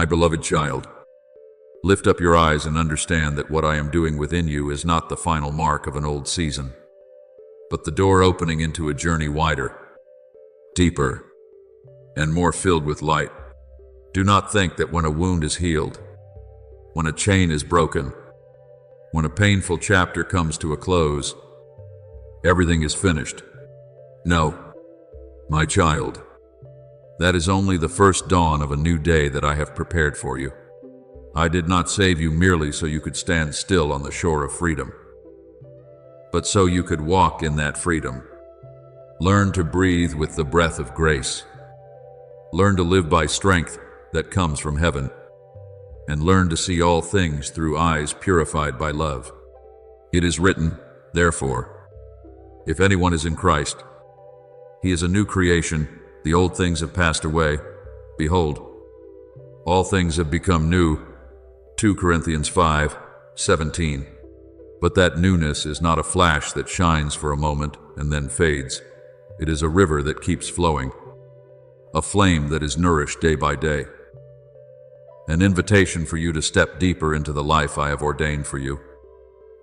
My beloved child, lift up your eyes and understand that what I am doing within you is not the final mark of an old season, but the door opening into a journey wider, deeper, and more filled with light. Do not think that when a wound is healed, when a chain is broken, when a painful chapter comes to a close, everything is finished. No, my child, that is only the first dawn of a new day that I have prepared for you. I did not save you merely so you could stand still on the shore of freedom, but so you could walk in that freedom. Learn to breathe with the breath of grace. Learn to live by strength that comes from heaven, and learn to see all things through eyes purified by love. It is written, therefore, if anyone is in Christ, he is a new creation. The old things have passed away. Behold, all things have become new. 2 Corinthians 5:17. But that newness is not a flash that shines for a moment and then fades. It is a river that keeps flowing, a flame that is nourished day by day, an invitation for you to step deeper into the life I have ordained for you.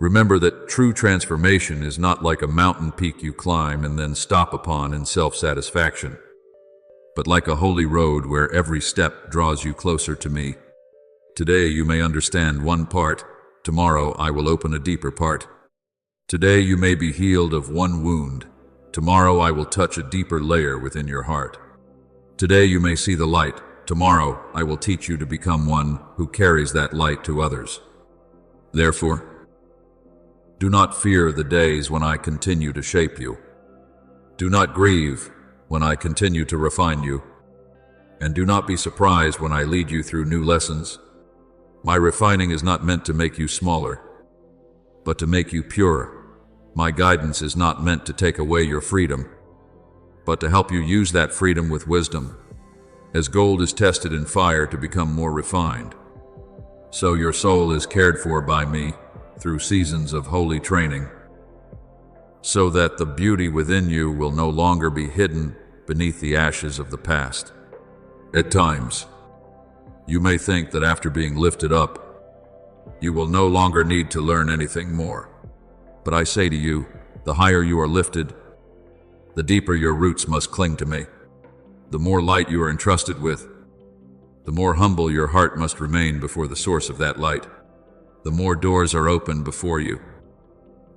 Remember that true transformation is not like a mountain peak you climb and then stop upon in self-satisfaction, but like a holy road where every step draws you closer to me. Today you may understand one part. Tomorrow I will open a deeper part. Today you may be healed of one wound. Tomorrow I will touch a deeper layer within your heart. Today you may see the light. Tomorrow I will teach you to become one who carries that light to others. Therefore, do not fear the days when I continue to shape you. Do not grieve when I continue to refine you. And do not be surprised when I lead you through new lessons. My refining is not meant to make you smaller, but to make you pure. My guidance is not meant to take away your freedom, but to help you use that freedom with wisdom. As gold is tested in fire to become more refined, so your soul is cared for by me through seasons of holy training, so that the beauty within you will no longer be hidden beneath the ashes of the past. At times, you may think that after being lifted up, you will no longer need to learn anything more. But I say to you, the higher you are lifted, the deeper your roots must cling to me. The more light you are entrusted with, the more humble your heart must remain before the source of that light. The more doors are open before you,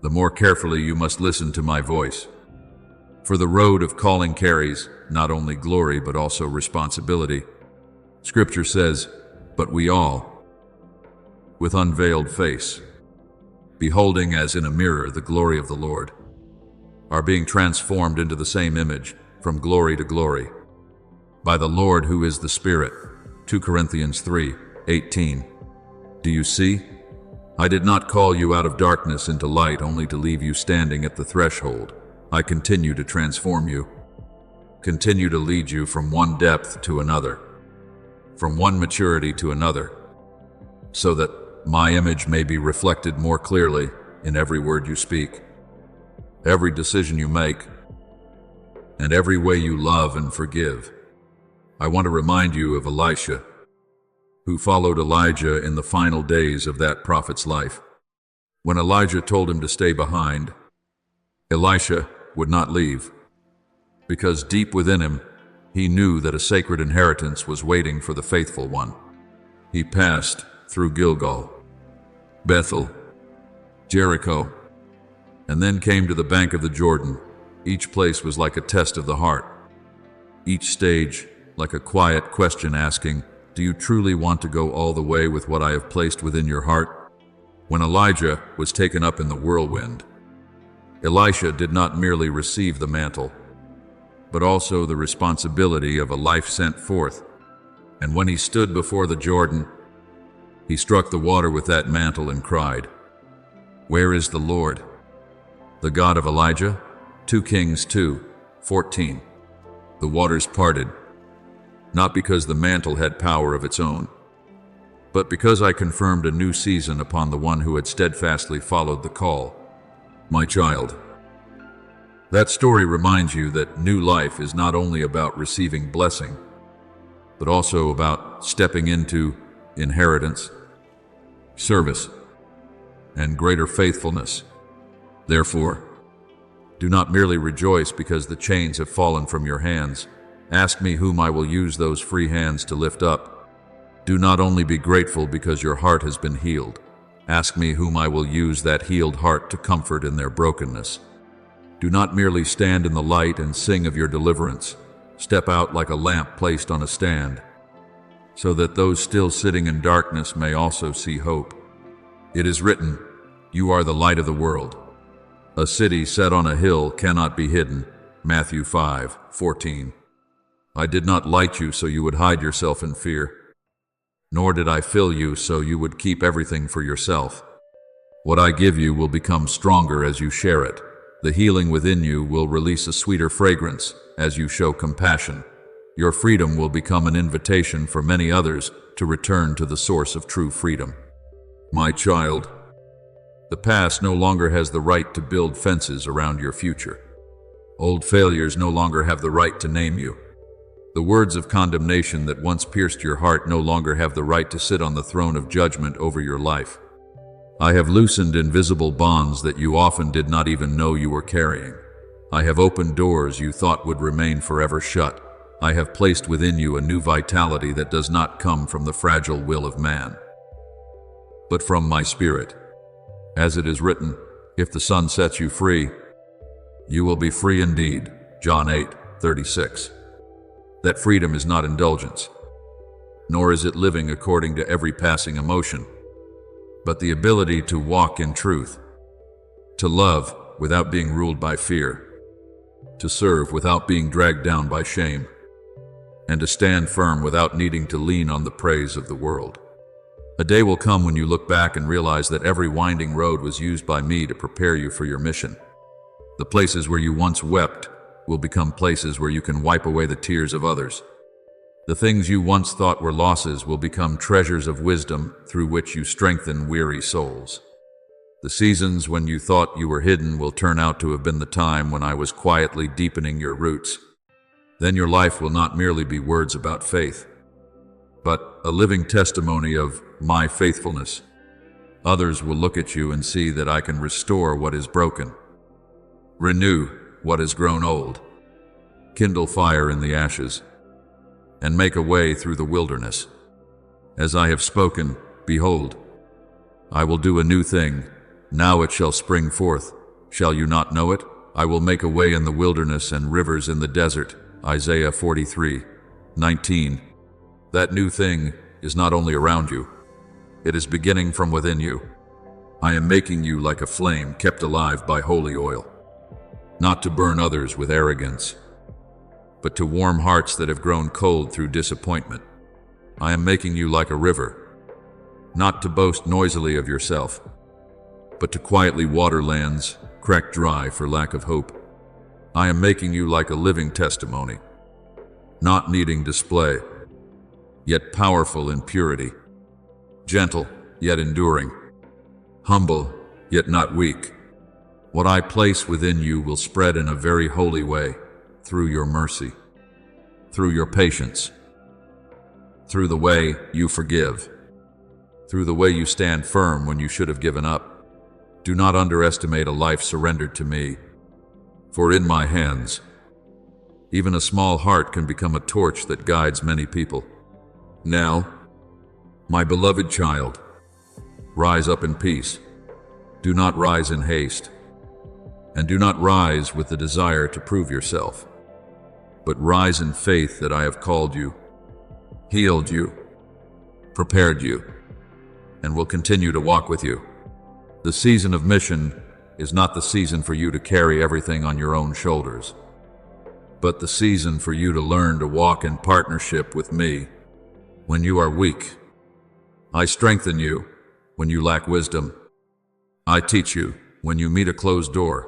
the more carefully you must listen to my voice. For the road of calling carries not only glory but also responsibility. Scripture says, but we all, with unveiled face, beholding as in a mirror the glory of the Lord, are being transformed into the same image from glory to glory, by the Lord who is the Spirit. 2 Corinthians 3:18. Do you see? I did not call you out of darkness into light only to leave you standing at the threshold. I continue to transform you, continue to lead you from one depth to another, from one maturity to another, so that my image may be reflected more clearly in every word you speak, every decision you make, and every way you love and forgive. I want to remind you of Elisha, who followed Elijah in the final days of that prophet's life. When Elijah told him to stay behind, Elisha would not leave, because deep within him, he knew that a sacred inheritance was waiting for the faithful one. He passed through Gilgal, Bethel, Jericho, and then came to the bank of the Jordan. Each place was like a test of the heart, each stage like a quiet question asking, do you truly want to go all the way with what I have placed within your heart? When Elijah was taken up in the whirlwind, Elisha did not merely receive the mantle, but also the responsibility of a life sent forth. And when he stood before the Jordan, he struck the water with that mantle and cried, where is the Lord, the God of Elijah? 2 Kings 2:14. The waters parted, not because the mantle had power of its own, but because I confirmed a new season upon the one who had steadfastly followed the call. My child, that story reminds you that new life is not only about receiving blessing, but also about stepping into inheritance, service, and greater faithfulness. Therefore, do not merely rejoice because the chains have fallen from your hands. Ask me whom I will use those free hands to lift up. Do not only be grateful because your heart has been healed. Ask me whom I will use that healed heart to comfort in their brokenness. Do not merely stand in the light and sing of your deliverance. Step out like a lamp placed on a stand, so that those still sitting in darkness may also see hope. It is written, "You are the light of the world. A city set on a hill cannot be hidden." Matthew 5:14. I did not light you so you would hide yourself in fear, nor did I fill you so you would keep everything for yourself. What I give you will become stronger as you share it. The healing within you will release a sweeter fragrance as you show compassion. Your freedom will become an invitation for many others to return to the source of true freedom. My child, the past no longer has the right to build fences around your future. Old failures no longer have the right to name you. The words of condemnation that once pierced your heart no longer have the right to sit on the throne of judgment over your life. I have loosened invisible bonds that you often did not even know you were carrying. I have opened doors you thought would remain forever shut. I have placed within you a new vitality that does not come from the fragile will of man, but from my Spirit. As it is written, if the Son sets you free, you will be free indeed. John 8:36. That freedom is not indulgence, nor is it living according to every passing emotion, but the ability to walk in truth, to love without being ruled by fear, to serve without being dragged down by shame, and to stand firm without needing to lean on the praise of the world. A day will come when you look back and realize that every winding road was used by me to prepare you for your mission. The places where you once wept will become places where you can wipe away the tears of others. The things you once thought were losses will become treasures of wisdom through which you strengthen weary souls. The seasons when you thought you were hidden will turn out to have been the time when I was quietly deepening your roots. Then your life will not merely be words about faith, but a living testimony of my faithfulness. Others will look at you and see that I can restore what is broken, renew what has grown old, kindle fire in the ashes, and make a way through the wilderness. As I have spoken, behold, I will do a new thing. Now it shall spring forth. Shall you not know it? I will make a way in the wilderness and rivers in the desert. Isaiah 43:19. That new thing is not only around you, it is beginning from within you. I am making you like a flame kept alive by holy oil, not to burn others with arrogance, but to warm hearts that have grown cold through disappointment. I am making you like a river, not to boast noisily of yourself, but to quietly water lands cracked dry for lack of hope. I am making you like a living testimony, not needing display, yet powerful in purity, gentle yet enduring, humble yet not weak. What I place within you will spread in a very holy way, through your mercy, through your patience, through the way you forgive, through the way you stand firm when you should have given up. Do not underestimate a life surrendered to me, for in my hands, even a small heart can become a torch that guides many people. Now, my beloved child, rise up in peace. Do not rise in haste, and do not rise with the desire to prove yourself, but rise in faith that I have called you, healed you, prepared you, and will continue to walk with you. The season of mission is not the season for you to carry everything on your own shoulders, but the season for you to learn to walk in partnership with me when you are weak. I strengthen you when you lack wisdom. I teach you when you meet a closed door.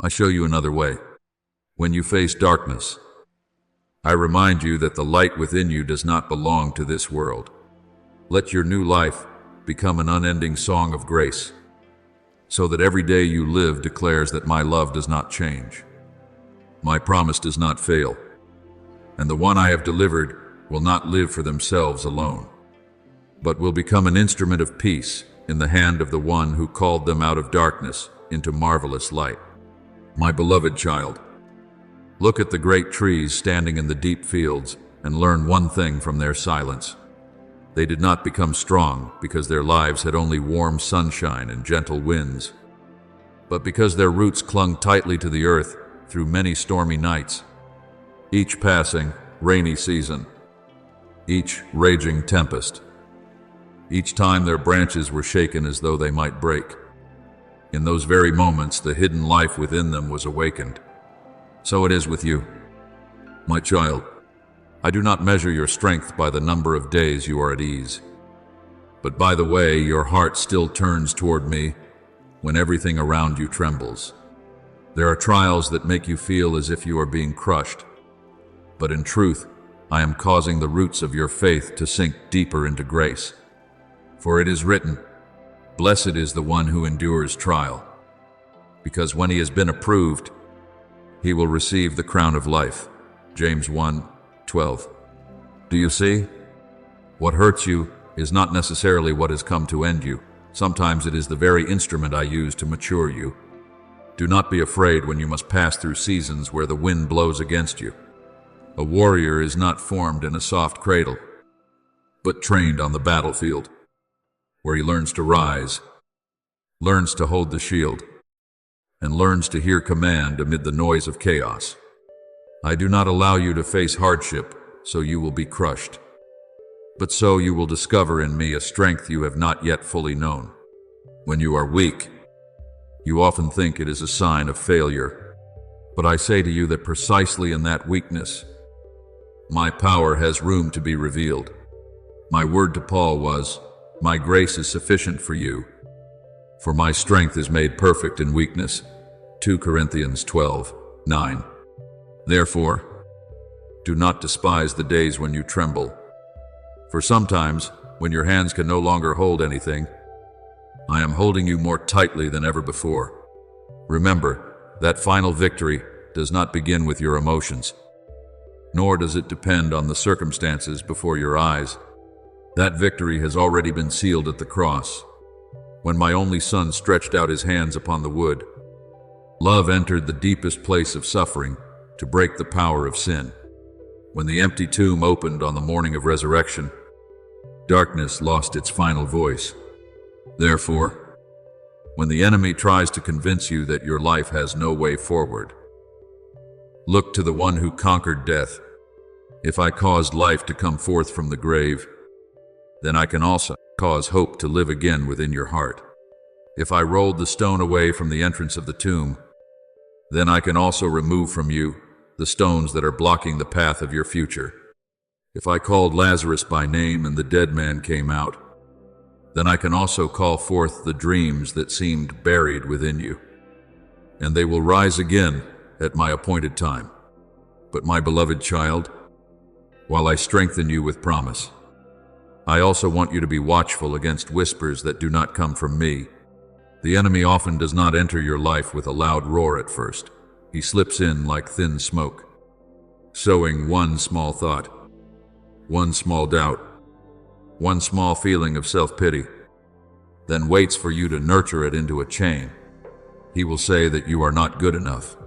I show you another way when you face darkness. I remind you that the light within you does not belong to this world. Let your new life become an unending song of grace, so that every day you live declares that my love does not change. My promise does not fail, and the one I have delivered will not live for themselves alone, but will become an instrument of peace in the hand of the one who called them out of darkness into marvelous light. My beloved child, look at the great trees standing in the deep fields and learn one thing from their silence. They did not become strong because their lives had only warm sunshine and gentle winds, but because their roots clung tightly to the earth through many stormy nights, each passing rainy season, each raging tempest. Each time their branches were shaken as though they might break. In those very moments, the hidden life within them was awakened. So it is with you, my child. I do not measure your strength by the number of days you are at ease, but by the way your heart still turns toward me when everything around you trembles. There are trials that make you feel as if you are being crushed, but in truth, I am causing the roots of your faith to sink deeper into grace. For it is written, "Blessed is the one who endures trial, because when he has been approved, he will receive the crown of life." James 1:12. Do you see? What hurts you is not necessarily what has come to end you. Sometimes it is the very instrument I use to mature you. Do not be afraid when you must pass through seasons where the wind blows against you. A warrior is not formed in a soft cradle, but trained on the battlefield, where he learns to rise, learns to hold the shield, and learns to hear command amid the noise of chaos. I do not allow you to face hardship so you will be crushed, but so you will discover in me a strength you have not yet fully known. When you are weak, you often think it is a sign of failure, but I say to you that precisely in that weakness, my power has room to be revealed. My word to Paul was, "My grace is sufficient for you, for my strength is made perfect in weakness." 2 Corinthians 12:9. Therefore, do not despise the days when you tremble, for sometimes, when your hands can no longer hold anything, I am holding you more tightly than ever before. Remember, that final victory does not begin with your emotions, nor does it depend on the circumstances before your eyes. That victory has already been sealed at the cross, when my only Son stretched out his hands upon the wood. Love entered the deepest place of suffering to break the power of sin. When the empty tomb opened on the morning of resurrection, darkness lost its final voice. Therefore, when the enemy tries to convince you that your life has no way forward, look to the one who conquered death. If I caused life to come forth from the grave, then I can also cause hope to live again within your heart. If I rolled the stone away from the entrance of the tomb, then I can also remove from you the stones that are blocking the path of your future. If I called Lazarus by name and the dead man came out, then I can also call forth the dreams that seemed buried within you, and they will rise again at my appointed time. But my beloved child, while I strengthen you with promise, I also want you to be watchful against whispers that do not come from me. The enemy often does not enter your life with a loud roar at first. He slips in like thin smoke, sowing one small thought, one small doubt, one small feeling of self-pity, then waits for you to nurture it into a chain. He will say that you are not good enough,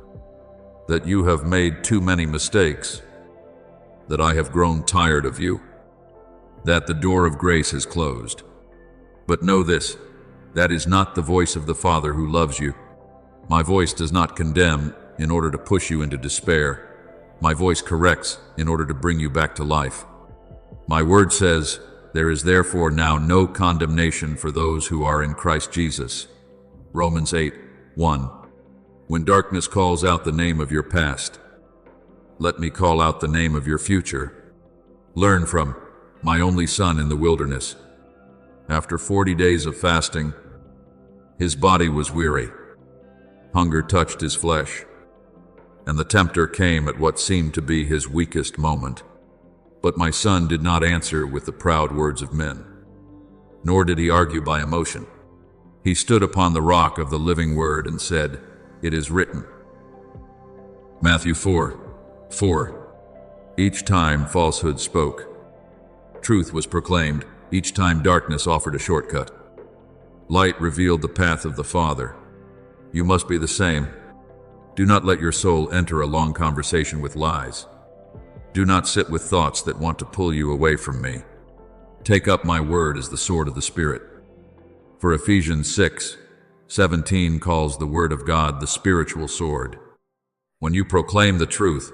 that you have made too many mistakes, that I have grown tired of you, that the door of grace is closed. But know this, that is not the voice of the Father who loves you. My voice does not condemn in order to push you into despair. My voice corrects in order to bring you back to life. My word says, "There is therefore now no condemnation for those who are in Christ Jesus." Romans 8:1. When darkness calls out the name of your past, let me call out the name of your future. Learn from my only Son in the wilderness. After 40 days of fasting, his body was weary. Hunger touched his flesh, and the tempter came at what seemed to be his weakest moment. But my Son did not answer with the proud words of men, nor did he argue by emotion. He stood upon the rock of the living word and said, "It is written." Matthew 4:4. Each time falsehood spoke, truth was proclaimed. Each time darkness offered a shortcut, light revealed the path of the Father. You must be the same. Do not let your soul enter a long conversation with lies. Do not sit with thoughts that want to pull you away from me. Take up my word as the sword of the Spirit. For Ephesians 6:17 calls the word of God the spiritual sword. When you proclaim the truth,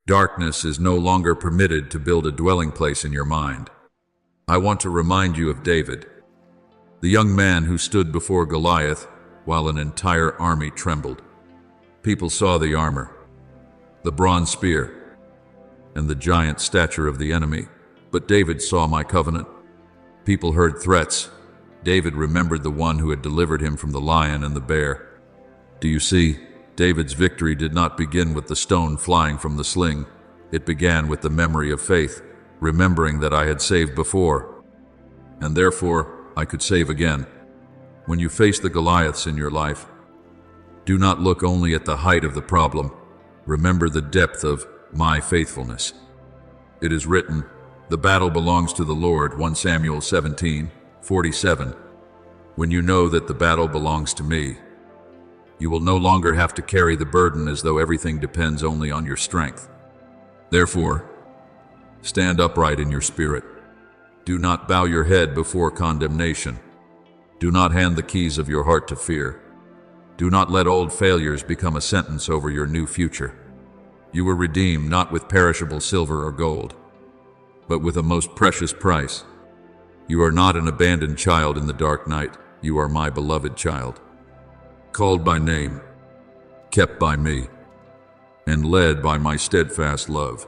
darkness is no longer permitted to build a dwelling place in your mind. I want to remind you of David, the young man who stood before Goliath while an entire army trembled. People saw the armor, the bronze spear, and the giant stature of the enemy, but David saw my covenant. People heard threats. David remembered the one who had delivered him from the lion and the bear. Do you see? David's victory did not begin with the stone flying from the sling. It began with the memory of faith, remembering that I had saved before, and therefore I could save again. When you face the Goliaths in your life, do not look only at the height of the problem. Remember the depth of my faithfulness. It is written, the battle belongs to the Lord, 1 Samuel 17:47. When you know that the battle belongs to me, you will no longer have to carry the burden as though everything depends only on your strength. Therefore, stand upright in your spirit. Do not bow your head before condemnation. Do not hand the keys of your heart to fear. Do not let old failures become a sentence over your new future. You were redeemed not with perishable silver or gold, but with a most precious price. You are not an abandoned child in the dark night. You are my beloved child, called by name, kept by me, and led by my steadfast love.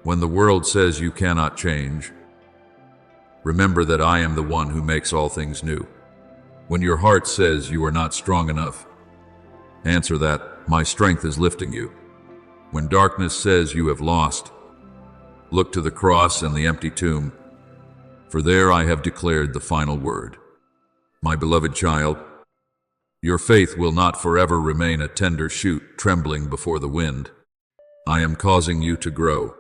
When the world says you cannot change, remember that I am the one who makes all things new. When your heart says you are not strong enough, answer that my strength is lifting you. When darkness says you have lost, look to the cross and the empty tomb, for there I have declared the final word. My beloved child, your faith will not forever remain a tender shoot trembling before the wind. I am causing you to grow,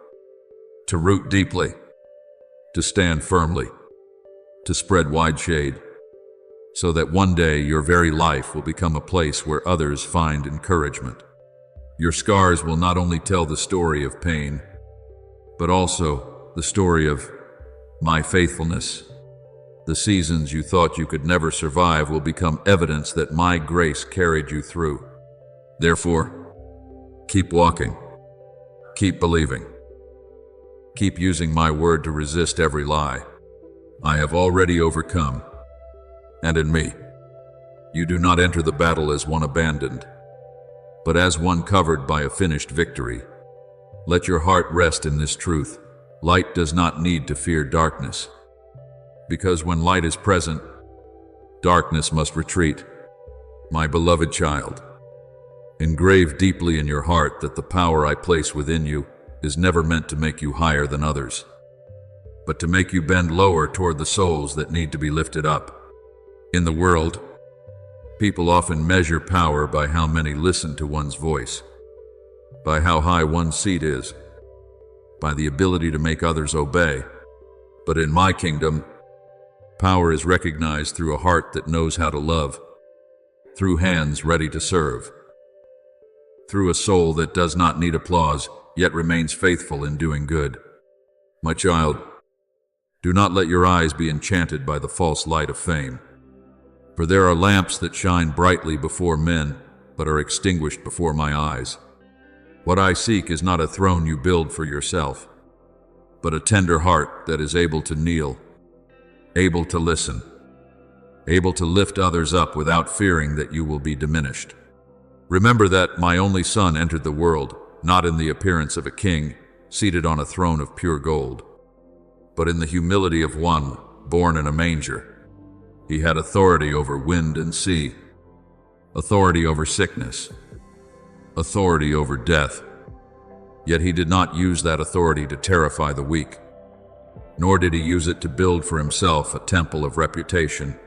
to root deeply, to stand firmly, to spread wide shade, so that one day your very life will become a place where others find encouragement. Your scars will not only tell the story of pain, but also the story of my faithfulness. The seasons you thought you could never survive will become evidence that my grace carried you through. Therefore, keep walking, keep believing, keep using my word to resist every lie. I have already overcome, and in me, you do not enter the battle as one abandoned, but as one covered by a finished victory. Let your heart rest in this truth. Light does not need to fear darkness, because when light is present, darkness must retreat. My beloved child, engrave deeply in your heart that the power I place within you is never meant to make you higher than others, but to make you bend lower toward the souls that need to be lifted up. In the world, people often measure power by how many listen to one's voice, by how high one's seat is, by the ability to make others obey. But in my kingdom, power is recognized through a heart that knows how to love, through hands ready to serve, through a soul that does not need applause, yet remains faithful in doing good. My child, do not let your eyes be enchanted by the false light of fame, for there are lamps that shine brightly before men, but are extinguished before my eyes. What I seek is not a throne you build for yourself, but a tender heart that is able to kneel, able to listen, able to lift others up without fearing that you will be diminished. Remember that my only son entered the world, not in the appearance of a king, seated on a throne of pure gold, but in the humility of one born in a manger. He had authority over wind and sea, authority over sickness, authority over death. Yet he did not use that authority to terrify the weak, nor did he use it to build for himself a temple of reputation.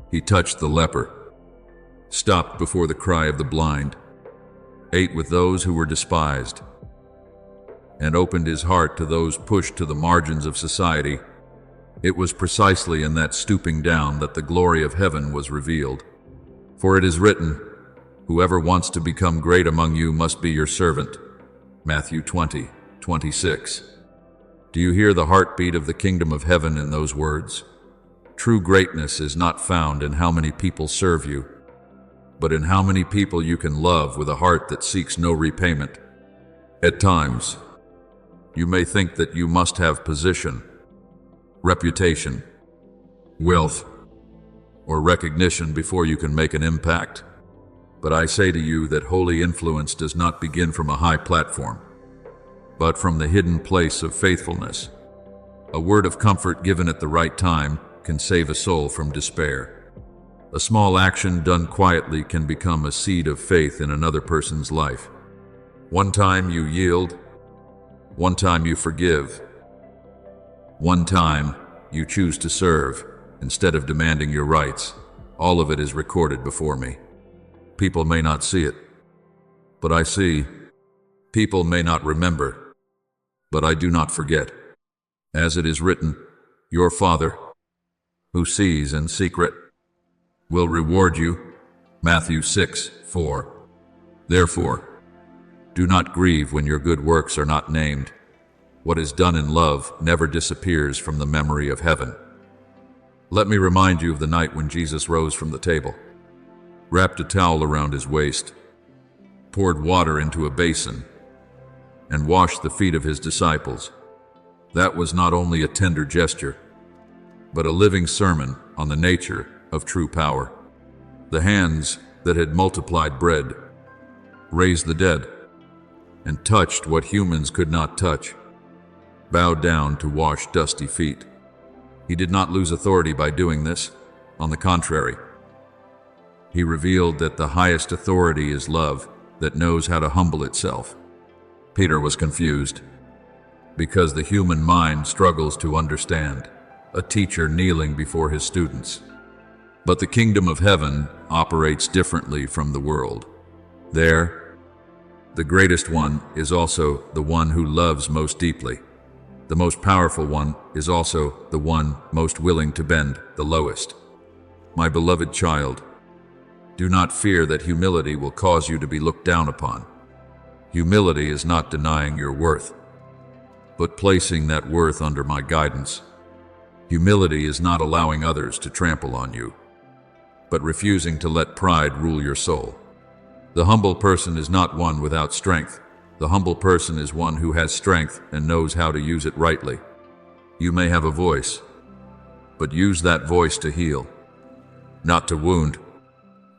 He touched the leper, stopped before the cry of the blind, ate with those who were despised, and opened his heart to those pushed to the margins of society, it was precisely in that stooping down that the glory of heaven was revealed. For it is written, "Whoever wants to become great among you must be your servant." Matthew 20:26. Do you hear the heartbeat of the kingdom of heaven in those words? True greatness is not found in how many people serve you, but in how many people you can love with a heart that seeks no repayment. At times, you may think that you must have position, reputation, wealth, or recognition before you can make an impact. But I say to you that holy influence does not begin from a high platform, but from the hidden place of faithfulness. A word of comfort given at the right time can save a soul from despair. A small action done quietly can become a seed of faith in another person's life. One time you yield, one time you forgive, one time you choose to serve instead of demanding your rights. All of it is recorded before me. People may not see it, but I see. People may not remember, but I do not forget. As it is written, your Father, who sees in secret, will reward you. Matthew 6:4. Therefore, do not grieve when your good works are not named. What is done in love never disappears from the memory of heaven. Let me remind you of the night when Jesus rose from the table, wrapped a towel around his waist, poured water into a basin, and washed the feet of his disciples. That was not only a tender gesture, but a living sermon on the nature of true power. The hands that had multiplied bread, raised the dead, and touched what humans could not touch, bowed down to wash dusty feet. He did not lose authority by doing this. On the contrary, he revealed that the highest authority is love that knows how to humble itself. Peter was confused because the human mind struggles to understand a teacher kneeling before his students. But the kingdom of heaven operates differently from the world. There, the greatest one is also the one who loves most deeply. The most powerful one is also the one most willing to bend the lowest. My beloved child, do not fear that humility will cause you to be looked down upon. Humility is not denying your worth, but placing that worth under my guidance. Humility is not allowing others to trample on you, but refusing to let pride rule your soul. The humble person is not one without strength. The humble person is one who has strength and knows how to use it rightly. You may have a voice, but use that voice to heal, not to wound.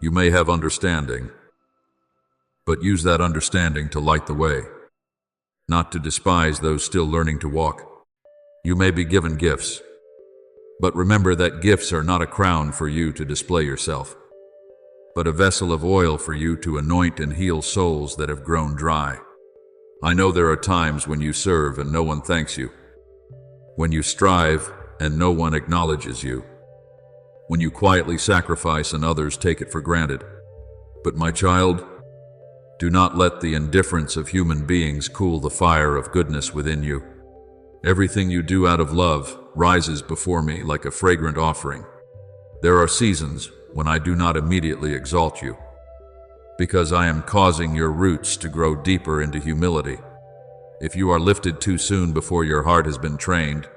You may have understanding, but use that understanding to light the way, not to despise those still learning to walk. You may be given gifts, but remember that gifts are not a crown for you to display yourself, but a vessel of oil for you to anoint and heal souls that have grown dry. I know there are times when you serve and no one thanks you, when you strive and no one acknowledges you, when you quietly sacrifice and others take it for granted. But my child, do not let the indifference of human beings cool the fire of goodness within you. Everything you do out of love rises before me like a fragrant offering. There are seasons when I do not immediately exalt you, because I am causing your roots to grow deeper into humility. If you are lifted too soon before your heart has been trained,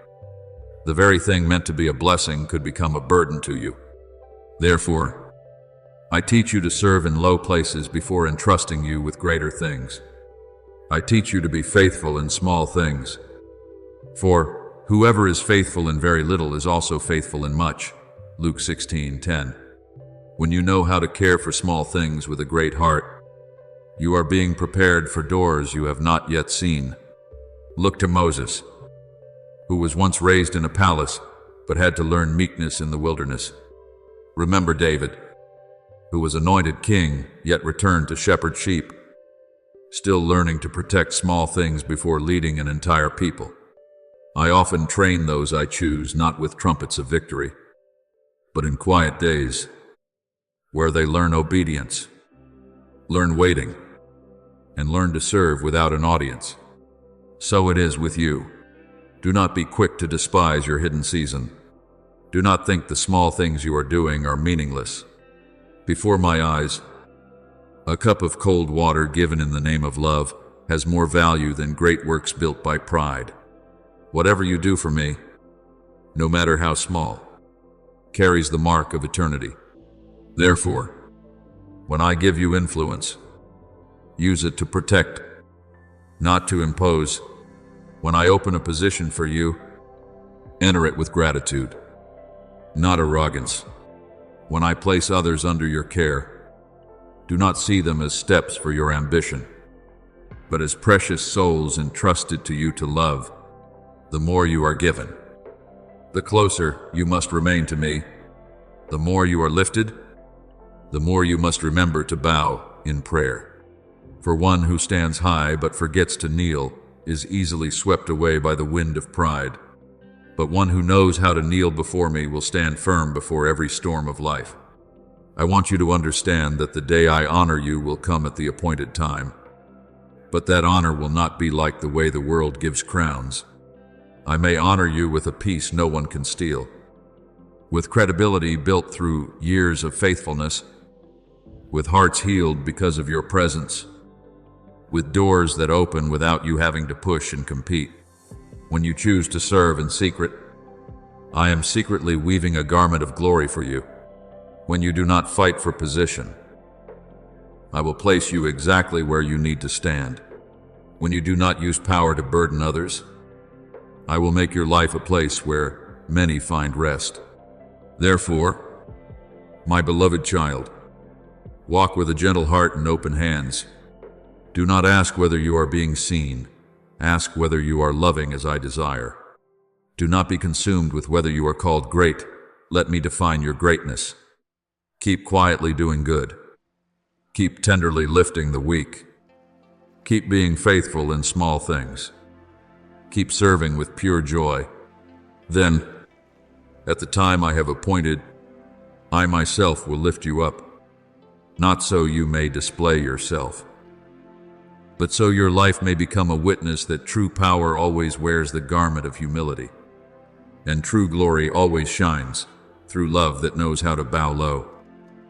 the very thing meant to be a blessing could become a burden to you. Therefore, I teach you to serve in low places before entrusting you with greater things. I teach you to be faithful in small things. For whoever is faithful in very little is also faithful in much. Luke 16:10. When you know how to care for small things with a great heart, you are being prepared for doors you have not yet seen. Look to Moses, who was once raised in a palace, but had to learn meekness in the wilderness. Remember David, who was anointed king, yet returned to shepherd sheep, still learning to protect small things before leading an entire people. I often train those I choose not with trumpets of victory, but in quiet days, where they learn obedience, learn waiting, and learn to serve without an audience. So it is with you. Do not be quick to despise your hidden season. Do not think the small things you are doing are meaningless. Before my eyes, a cup of cold water given in the name of love has more value than great works built by pride. Whatever you do for me, no matter how small, carries the mark of eternity. Therefore, when I give you influence, use it to protect, not to impose. When I open a position for you, enter it with gratitude, not arrogance. When I place others under your care, do not see them as steps for your ambition, but as precious souls entrusted to you to love. The more you are given, the closer you must remain to me. The more you are lifted, the more you must remember to bow in prayer. For one who stands high but forgets to kneel is easily swept away by the wind of pride. But one who knows how to kneel before me will stand firm before every storm of life. I want you to understand that the day I honor you will come at the appointed time. But that honor will not be like the way the world gives crowns. I may honor you with a peace no one can steal, with credibility built through years of faithfulness, with hearts healed because of your presence, with doors that open without you having to push and compete. When you choose to serve in secret, I am secretly weaving a garment of glory for you. When you do not fight for position, I will place you exactly where you need to stand. When you do not use power to burden others, I will make your life a place where many find rest. Therefore, my beloved child, walk with a gentle heart and open hands. Do not ask whether you are being seen. Ask whether you are loving as I desire. Do not be consumed with whether you are called great. Let me define your greatness. Keep quietly doing good. Keep tenderly lifting the weak. Keep being faithful in small things. Keep serving with pure joy. Then, at the time I have appointed, I myself will lift you up, not so you may display yourself, but so your life may become a witness that true power always wears the garment of humility, and true glory always shines through love that knows how to bow low.